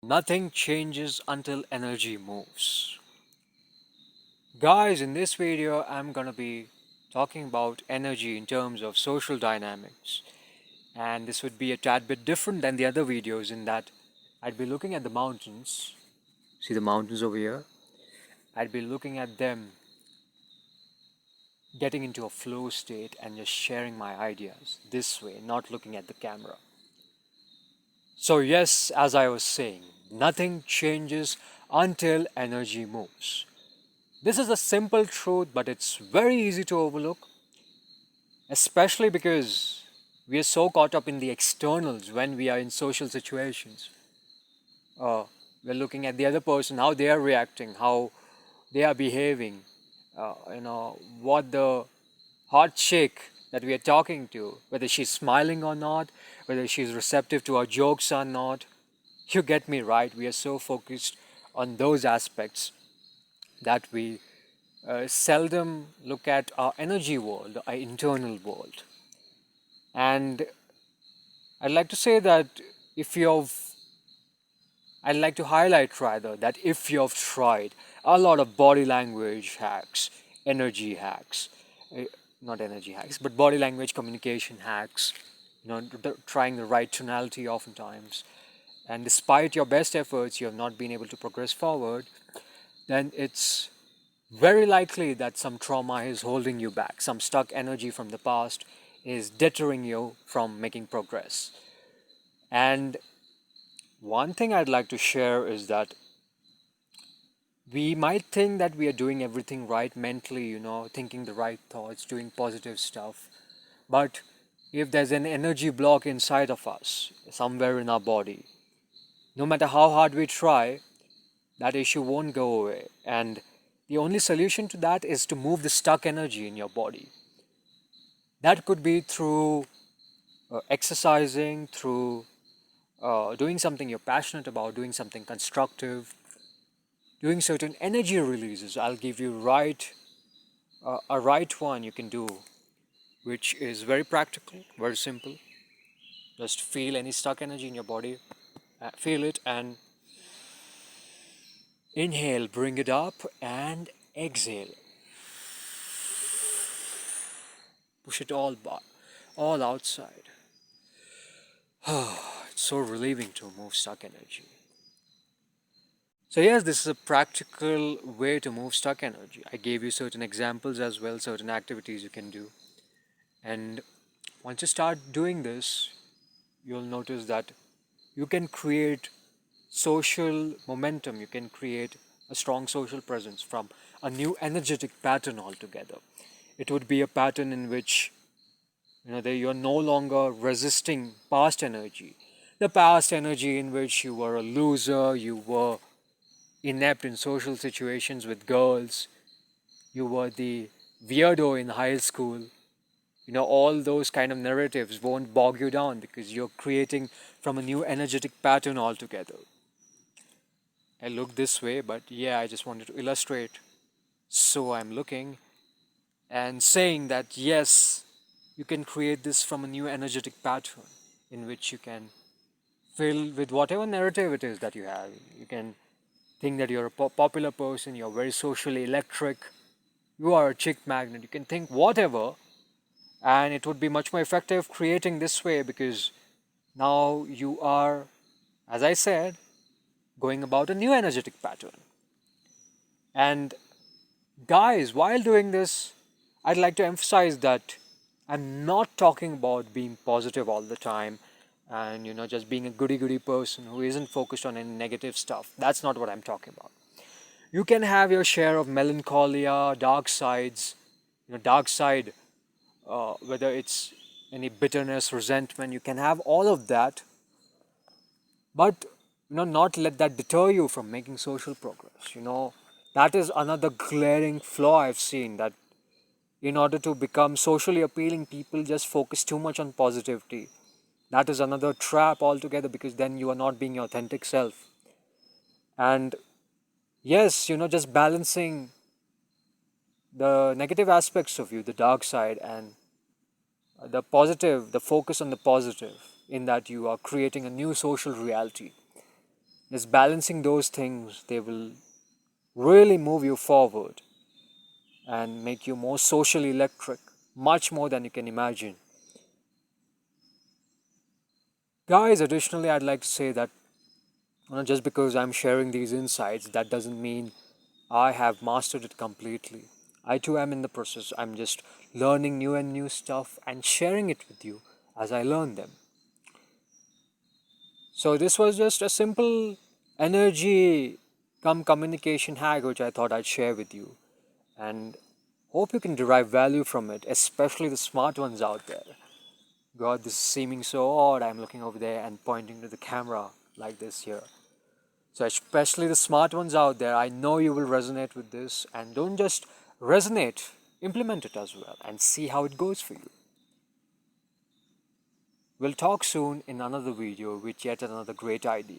Nothing changes until energy moves. Guys, in this video, I'm gonna be talking about energy in terms of social dynamics. And this would be a tad bit different than the other videos in that I'd be looking at the mountains. See the mountains over here? I'd be looking at them, getting into a flow state, and just sharing my ideas this way, not looking at the camera. So, yes, as I was saying, nothing changes until energy moves. This is a simple truth, but it's very easy to overlook, especially because we are so caught up in the externals when we are in social situations. Uh, we're looking at the other person, how they are reacting, how they are behaving, what the hot chick that we are talking to, whether she's smiling or not, whether she's receptive to our jokes or not. You get me right. We are so focused on those aspects that we seldom look at our energy world, our internal world. And I'd like to say that if you've, I'd like to highlight rather that if you've tried a lot of body language hacks, energy hacks, not energy hacks, but body language communication hacks, trying the right tonality oftentimes, and despite your best efforts, you have not been able to progress forward, then it's very likely that some trauma is holding you back. Some stuck energy from the past is deterring you from making progress. And one thing I'd like to share is that we might think that we are doing everything right mentally, thinking the right thoughts, doing positive stuff. But if there's an energy block inside of us, somewhere in our body, no matter how hard we try, that issue won't go away. And the only solution to that is to move the stuck energy in your body. That could be through exercising, through doing something you're passionate about, doing something constructive, doing certain energy releases. I'll give you a right one you can do, which is very practical, very simple. Just feel any stuck energy in your body, feel it, and inhale, bring it up, and exhale. Push it all outside. It's so relieving to move stuck energy. So yes, this is a practical way to move stuck energy. I gave you certain examples as well, certain activities you can do. And once you start doing this, you'll notice that you can create social momentum, you can create a strong social presence from a new energetic pattern altogether. It would be a pattern in which you're no longer resisting past energy. The past energy in which you were a loser, you were inept in social situations with girls, you were the weirdo in high school. All those kind of narratives won't bog you down because you're creating from a new energetic pattern altogether. I look this way, but yeah, I just wanted to illustrate. So I'm looking and saying that yes, you can create this from a new energetic pattern in which you can fill with whatever narrative it is that you have. You can think that you're a popular person, you're very socially electric, you are a chick magnet, you can think whatever, and it would be much more effective creating this way because now you are, as I said, going about a new energetic pattern. And guys, while doing this, I'd like to emphasize that I'm not talking about being positive all the time and just being a goody goody person who isn't focused on any negative stuff. That's not what I'm talking about. You can have your share of melancholia, dark sides, dark side, whether it's any bitterness, resentment, you can have all of that, but not let that deter you from making social progress. That is another glaring flaw I've seen, that in order to become socially appealing, people just focus too much on positivity. That is another trap altogether because then you are not being your authentic self. And yes, just balancing the negative aspects of you, the dark side, and the positive, the focus on the positive, in that you are creating a new social reality. Is balancing those things, they will really move you forward and make you more socially electric, much more than you can imagine. Guys, additionally, I'd like to say that just because I'm sharing these insights, that doesn't mean I have mastered it completely. I too am in the process. I'm just learning new and new stuff and sharing it with you as I learn them. So, this was just a simple energy come communication hack which I thought I'd share with you. And hope you can derive value from it, especially the smart ones out there. God, this is seeming so odd. I'm looking over there and pointing to the camera like this here. So, especially the smart ones out there, I know you will resonate with this. And don't just resonate, implement it as well and see how it goes for you. We'll talk soon in another video with yet another great idea.